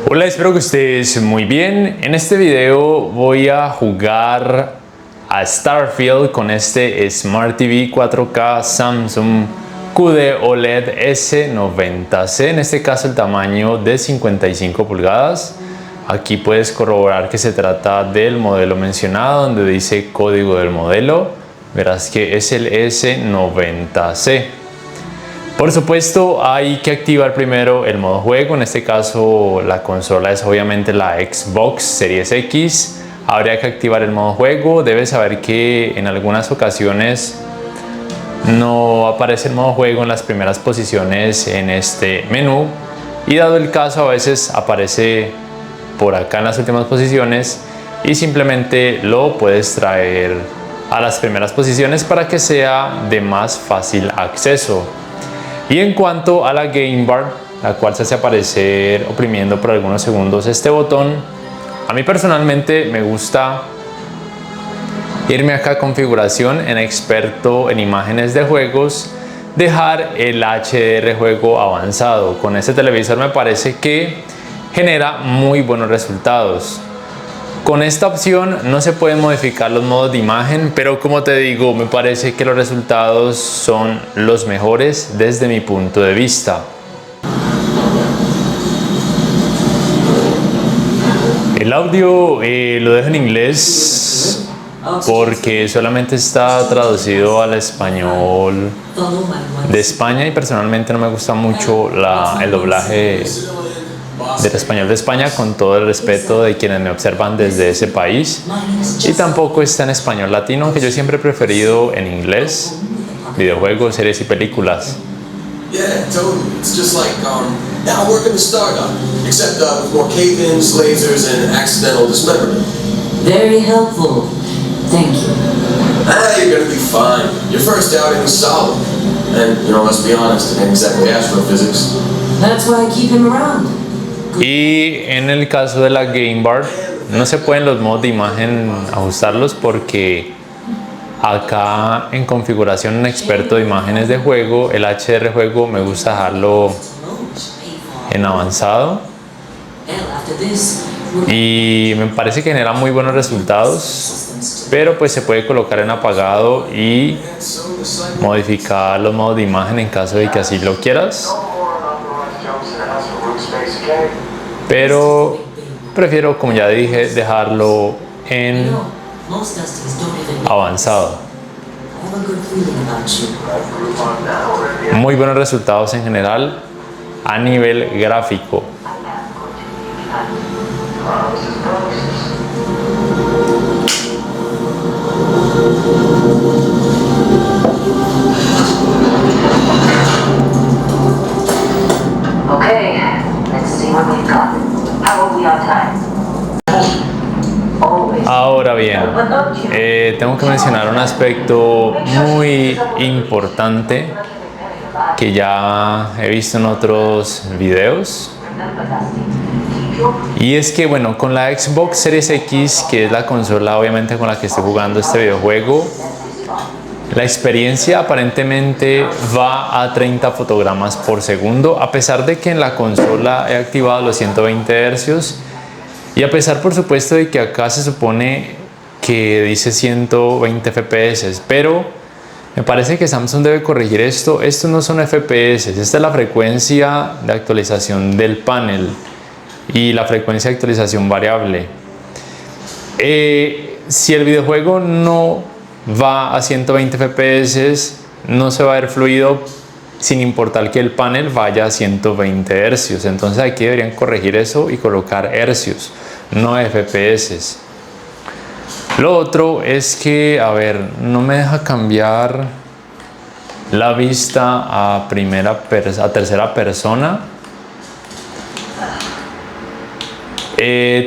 Hola, espero que estés muy bien. En este video voy a jugar a Starfield con este Smart TV 4K Samsung QD OLED S90C, en este caso el tamaño de 55 pulgadas. Aquí puedes corroborar que se trata del modelo mencionado, donde dice código del modelo. Verás que es el S90C. Por supuesto, hay que activar primero el modo juego. En este caso, la consola es obviamente la Xbox Series X. Habría que activar el modo juego. Debes saber que en algunas ocasiones no aparece el modo juego en las primeras posiciones en este menú. Y dado el caso, a veces aparece por acá en las últimas posiciones y simplemente lo puedes traer a las primeras posiciones para que sea de más fácil acceso. Y en cuanto a la Game Bar, la cual se hace aparecer oprimiendo por algunos segundos este botón, a mí personalmente me gusta irme acá a configuración, en experto en imágenes de juegos, dejar el HDR juego avanzado. Con este televisor me parece que genera muy buenos resultados. Con esta opción no se pueden modificar los modos de imagen, pero como te digo, me parece que los resultados son los mejores desde mi punto de vista. El audio lo dejo en inglés porque solamente está traducido al español de España y personalmente no me gusta mucho el doblaje del español de España, con todo el respeto de quienes me observan desde ese país, y tampoco está en español latino, aunque yo siempre he preferido en inglés videojuegos, series y películas. Yeah, totally. It's just like, now I work in a startup, except with more cave-ins, lasers, and accidental dismemberment. Very helpful. Thank you. You're gonna be fine. Your first outing was solid. And, let's be honest, it ain't exactly astrophysics. That's why I keep him around. Y en el caso de la Game Bar, no se pueden los modos de imagen ajustarlos porque acá en configuración en experto de imágenes de juego, el HDR juego me gusta dejarlo en avanzado y me parece que genera muy buenos resultados, pero pues se puede colocar en apagado y modificar los modos de imagen en caso de que así lo quieras, pero prefiero, como ya dije, dejarlo en avanzado. Muy buenos resultados en general a nivel gráfico. Okay, let's see what we've got. How are we on time? Ahora bien, tengo que mencionar un aspecto muy importante que ya he visto en otros videos, y es que bueno, con la Xbox Series X, que es la consola obviamente con la que estoy jugando este videojuego, la experiencia aparentemente va a 30 fotogramas por segundo, a pesar de que en la consola he activado los 120 Hz. Y a pesar, por supuesto, de que acá se supone que dice 120 FPS, pero me parece que Samsung debe corregir esto. Estos no son FPS, esta es la frecuencia de actualización del panel y la frecuencia de actualización variable. Si el videojuego no va a 120 FPS, no se va a ver fluido sin importar que el panel vaya a 120 Hz. Entonces aquí deberían corregir eso y colocar hercios, no FPS. Lo otro es que, a ver, no me deja cambiar la vista a tercera persona.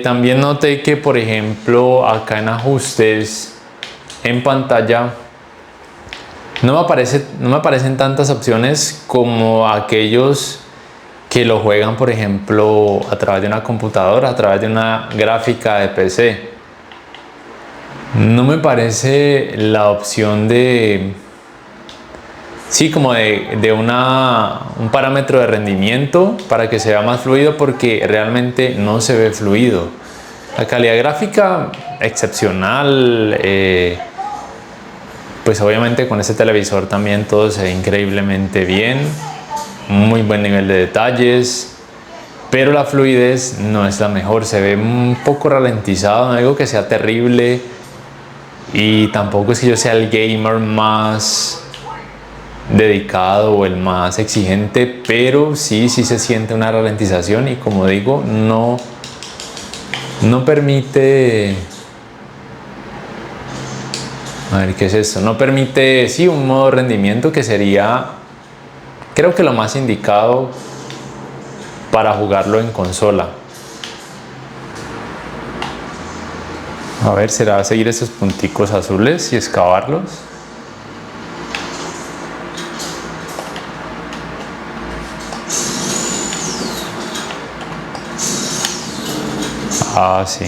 También noté que, por ejemplo, acá en ajustes en pantalla no me aparecen tantas opciones como aquellos que lo juegan, por ejemplo, a través de una computadora, a través de una gráfica de PC. No me parece la opción de sí, como de un parámetro de rendimiento para que se vea más fluido, porque realmente no se ve fluido. La calidad gráfica excepcional, pues obviamente con este televisor también todo se ve increíblemente bien, muy buen nivel de detalles, pero la fluidez no es la mejor, se ve un poco ralentizado, no digo que sea terrible y tampoco es que yo sea el gamer más dedicado o el más exigente, pero sí se siente una ralentización y, como digo, no permite, a ver qué es esto, no permite un modo de rendimiento que sería, creo que lo más indicado para jugarlo en consola. A ver, ¿será seguir esos punticos azules y excavarlos? Ah, sí.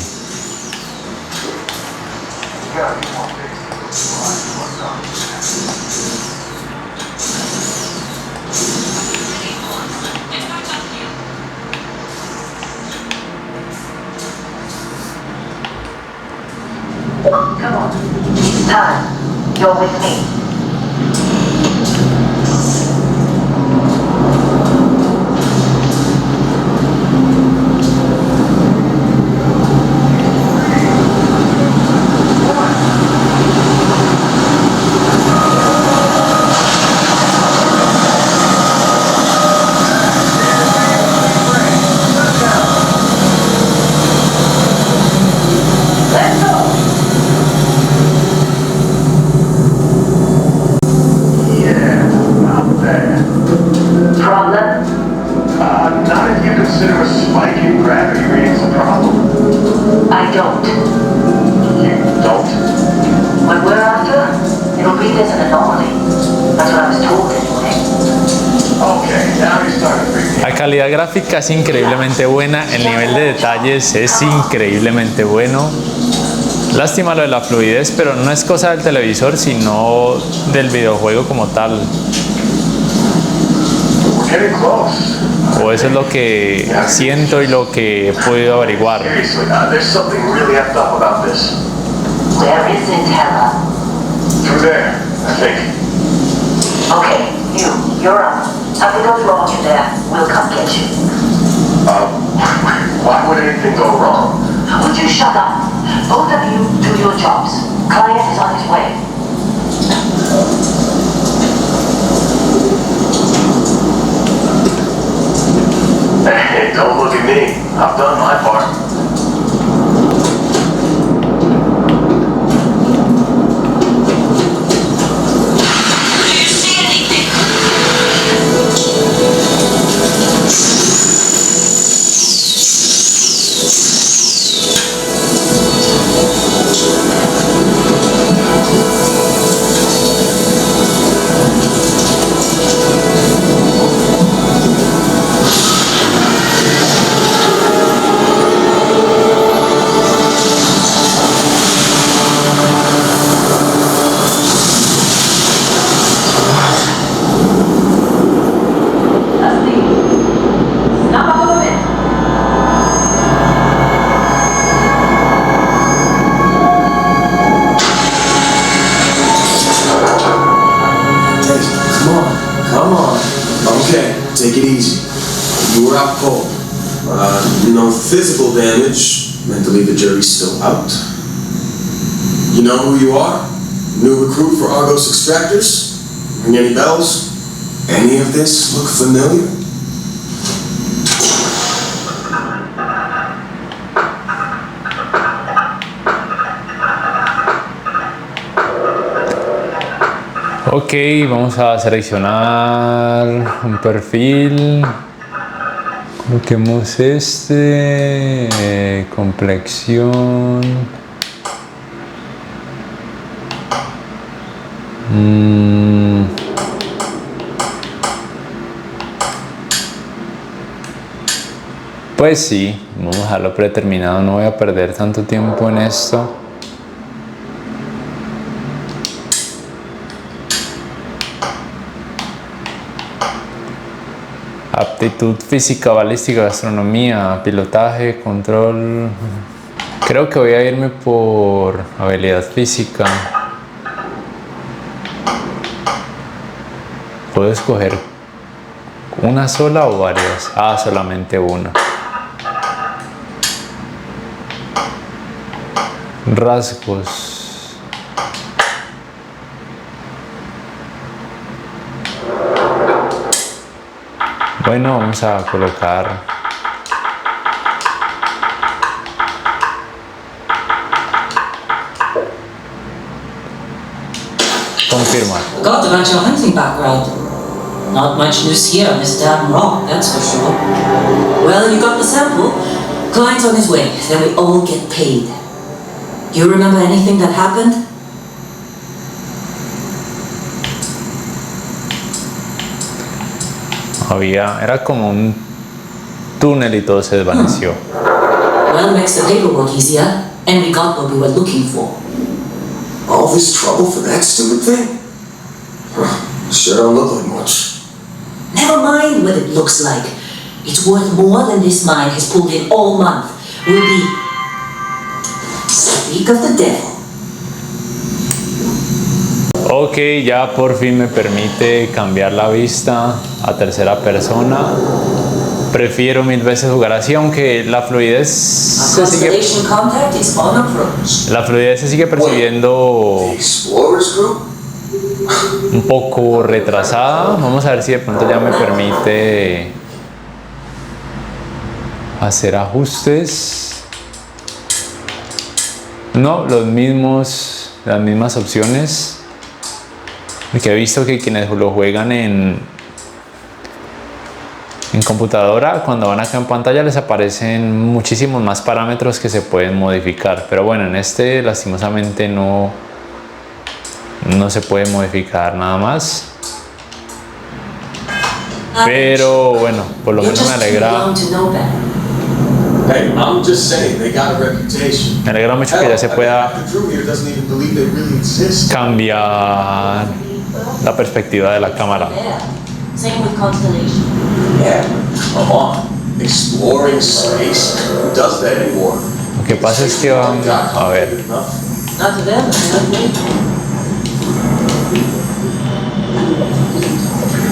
Come on. Time. You're with me. La calidad gráfica es increíblemente buena, el nivel de detalles es increíblemente bueno. Lástima lo de la fluidez, pero no es cosa del televisor, sino del videojuego como tal. O eso es lo que siento y lo que he podido averiguar. Where is it, Hella? Through there, I think. Okay, you're up. Something goes wrong in there, we'll come get you. Why would anything go wrong? Would you shut up? Both of you do your jobs. Client is on his way. Hey, don't look at me. I've done my part. Take it easy. You were out cold. No physical damage. Mentally, the jury's still out. You know who you are? New recruit for Argos Extractors? Ring any bells? Any of this look familiar? Ok, vamos a seleccionar un perfil. Coloquemos este, complexión. Pues sí, vamos a dejarlo predeterminado, no voy a perder tanto tiempo en esto. aptitud física, balística, gastronomía, pilotaje, control. Creo que voy a irme por habilidad física. ¿Puedo escoger una sola o varias? Ah, solamente una. Rasgos. Bueno, vamos a colocar confirmar. Forgot about your hunting background. Not much use here on this damn rock, that's for sure. Well, you got the sample. Client's on his way, then we all get paid. You remember anything that happened? Era como un túnel y todo se desvaneció. Well, makes the paperwork easier, and we got what we were looking for. All this trouble for that stupid thing? Sure don't look like much. Never mind what it looks like. It's worth more than this mine has pulled in all month. We'll be... Speak of the devil. Ok, ya por fin me permite cambiar la vista a tercera persona. Prefiero mil veces jugar así, aunque la fluidez se sigue, Constellation contact is on approach. la fluidez se sigue percibiendo The Explorers Group? un poco retrasada. Vamos a ver si de pronto ya me permite hacer ajustes. No, las mismas opciones. Que he visto que quienes lo juegan en computadora, cuando van acá en pantalla les aparecen muchísimos más parámetros que se pueden modificar, pero bueno, en este lastimosamente no se puede modificar nada más, pero bueno, por lo You're menos me just too alegra young to know better. Hey, I'm just saying, they got a reputation. mucho que ya se pueda The crew here doesn't even believe they really exist. cambiar la perspectiva de la cámara. Yeah. Same with Constellation. Yeah, come on. Exploring space? Who does that anymore? Lo que pasa es que van a ver, Not to them, not me.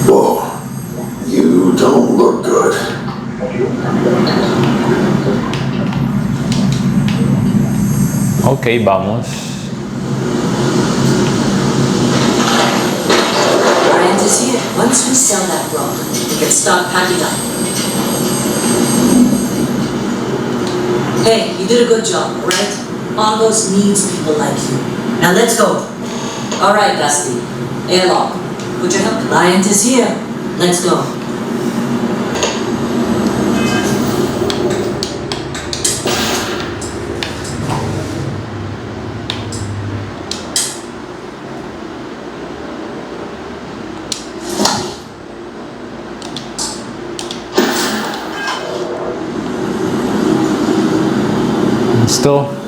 Whoa, you don't look good. ok, vamos. Bryant is here. Once we sell that rock, we can start packing up. Hey, you did a good job, right? Argos needs people like you. Now let's go. All right, Dusty. Airlock. Put your help. Bryant is here. Let's go. Listo.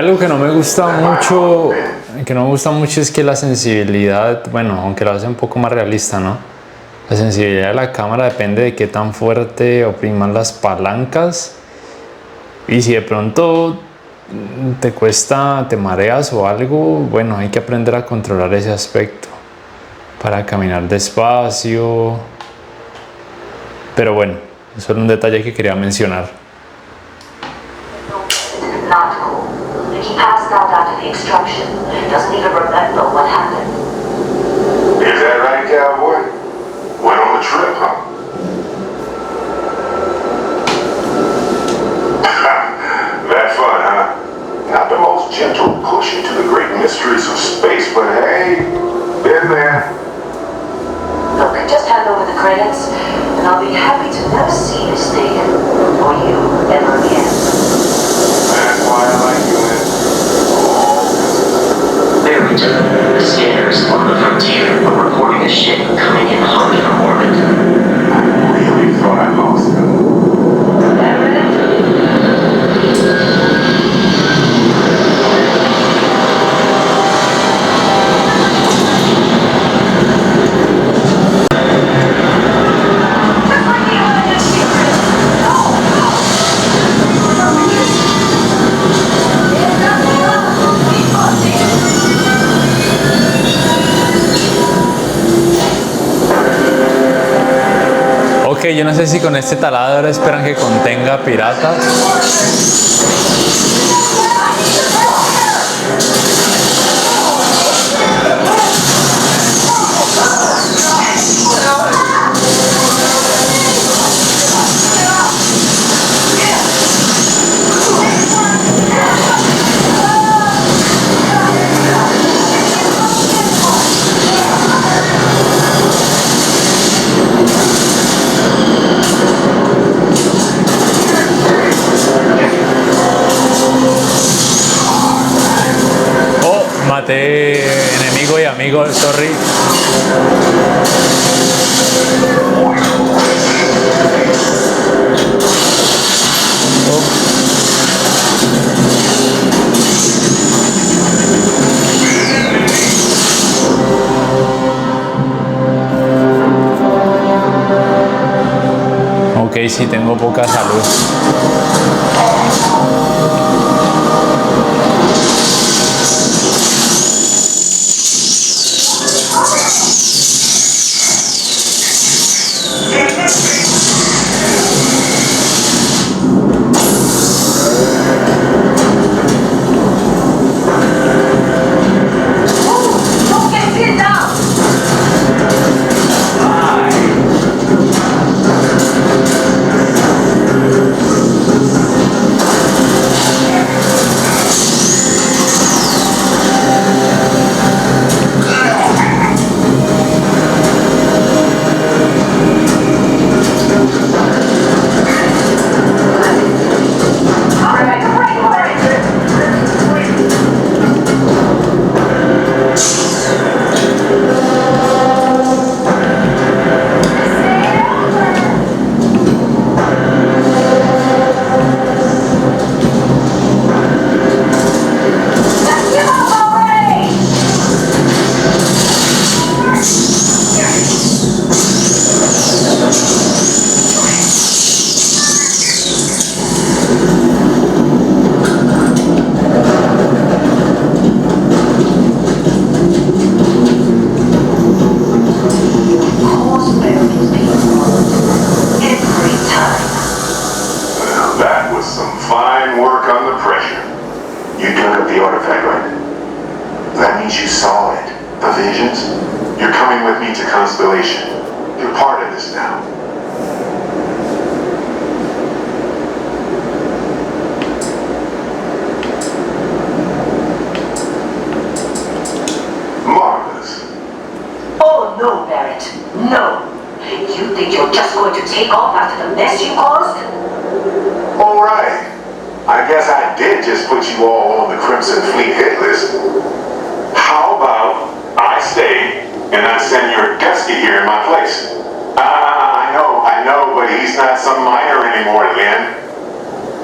algo que no me gusta mucho, es que la sensibilidad, bueno, aunque lo hace un poco más realista, ¿no? La sensibilidad de la cámara depende de qué tan fuerte opriman las palancas. Y si de pronto te cuesta, te mareas o algo, bueno, hay que aprender a controlar ese aspecto para caminar despacio. Pero bueno, eso era un detalle que quería mencionar. Not cool. He passed out after the extraction. Doesn't even remember what happened. Is that right, cowboy? Went on the trip, huh? That fun, huh? Not the most gentle push into the great mysteries of space, but hey, been there. Look, just hand over the credits, and I'll be happy to never see this thing, or you, ever again. That's why I like you, man. Barrington, the scanners on the frontier are reporting a ship coming in hot from orbit. I really thought I lost him. Ok, yo no sé si con este taladro esperan que contenga piratas. Maté enemigo y amigo, sorry. Ok, sí, tengo poca salud. Don't get pinned down! You saw it. The visions? You're coming with me to Constellation. You're part of this now. Marvelous. Oh no, Barrett. No. You think you're just going to take off after the mess you caused? All right. I guess I did just put you all on the Crimson Fleet hit list. How about I stay and I send your Dusky here in my place? I know, but he's not some minor anymore, Lynn.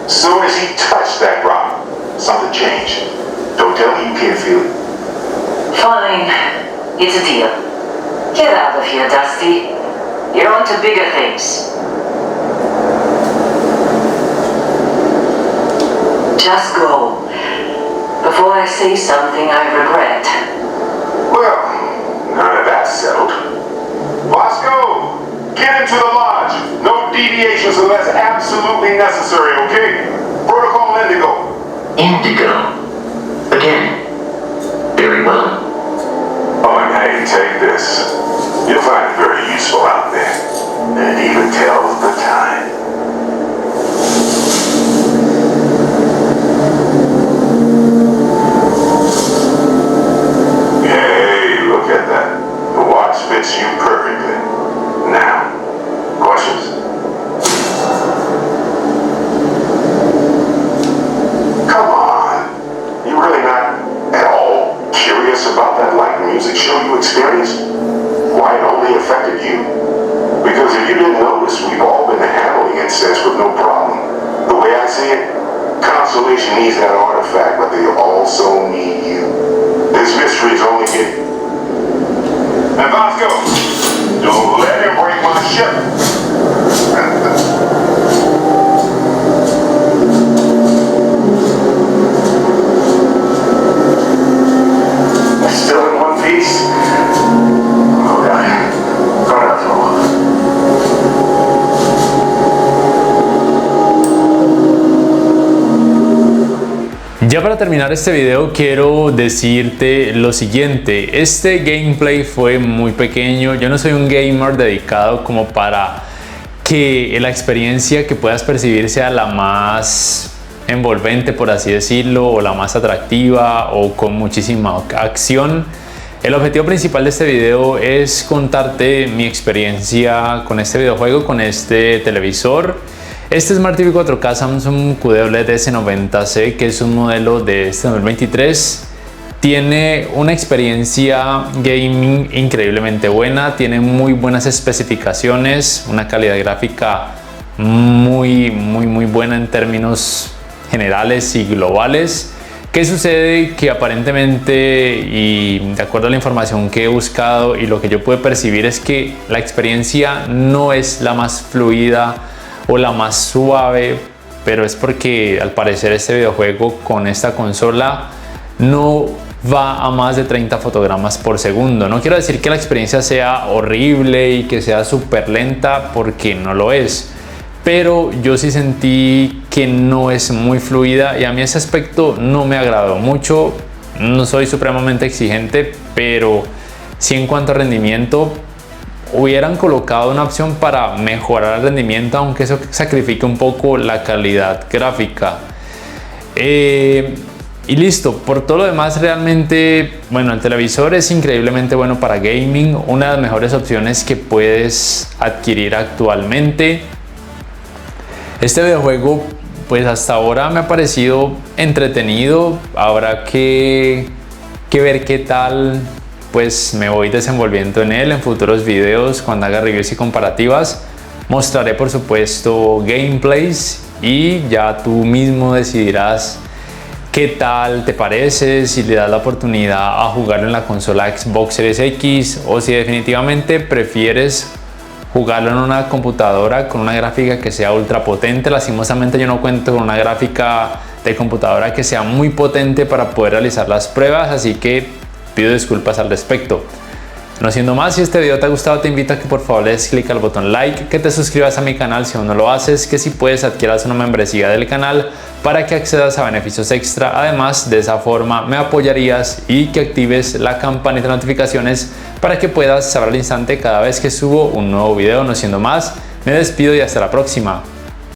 Soon as he touched that rock, something changed. can't feel it. Fine. It's a deal. Get out of here, Dusty. You're on to bigger things. Just go. Before I say something I regret. Well, none of that's settled. Vasco, get into the lodge. No deviations unless absolutely necessary, okay? Protocol Indigo. Indigo. Again. Very well. Oh, and hey, take this. You'll find it very useful out there. And it even tells the time. Hey, look at that. The watch fits you perfectly. Now, questions? Come on. You really not at all curious about that light music show you experienced? Why it only affected you? Because if you didn't notice, we've all been handling it since with no problem. The way I see it, Constellation needs that artifact, but they also need you. This mystery is only getting... And Vasco, don't let him break my ship. Still in one piece? Oh, God. Gonna throw up. Ya para terminar este video quiero decirte lo siguiente. Este gameplay fue muy pequeño. Yo no soy un gamer dedicado como para que la experiencia que puedas percibir sea la más envolvente, por así decirlo, o la más atractiva o con muchísima acción. El objetivo principal de este video es contarte mi experiencia con este videojuego, con este televisor. Este Smart TV 4K Samsung QD OLED S90C, que es un modelo de este 2023, tiene una experiencia gaming increíblemente buena, tiene muy buenas especificaciones, una calidad gráfica muy buena en términos generales y globales. ¿Qué sucede? Que aparentemente, y de acuerdo a la información que he buscado y lo que yo pude percibir, es que la experiencia no es la más fluida o la más suave, pero es porque al parecer este videojuego con esta consola no va a más de 30 fotogramas por segundo. No quiero decir que la experiencia sea horrible y que sea súper lenta, porque no lo es, pero yo sí sentí que no es muy fluida y a mí ese aspecto no me agradó mucho. No soy supremamente exigente, pero sí en cuanto a rendimiento hubieran colocado una opción para mejorar el rendimiento, aunque eso sacrifique un poco la calidad gráfica. Y listo. Por todo lo demás, realmente, bueno, el televisor es increíblemente bueno para gaming, una de las mejores opciones que puedes adquirir actualmente. Este videojuego, pues hasta ahora me ha parecido entretenido. Habrá que ver qué tal pues me voy desenvolviendo en él en futuros videos. Cuando haga reviews y comparativas, mostraré por supuesto gameplays y ya tú mismo decidirás qué tal te parece, si le das la oportunidad a jugarlo en la consola Xbox Series X o si definitivamente prefieres jugarlo en una computadora con una gráfica que sea ultra potente. Lastimosamente yo no cuento con una gráfica de computadora que sea muy potente para poder realizar las pruebas, así que pido disculpas al respecto. No siendo más, si este video te ha gustado, te invito a que por favor le des clic al botón like, que te suscribas a mi canal si aún no lo haces, que si puedes adquieras una membresía del canal para que accedas a beneficios extra. Además, de esa forma me apoyarías, y que actives la campanita de notificaciones para que puedas saber al instante cada vez que subo un nuevo video. No siendo más, me despido y hasta la próxima.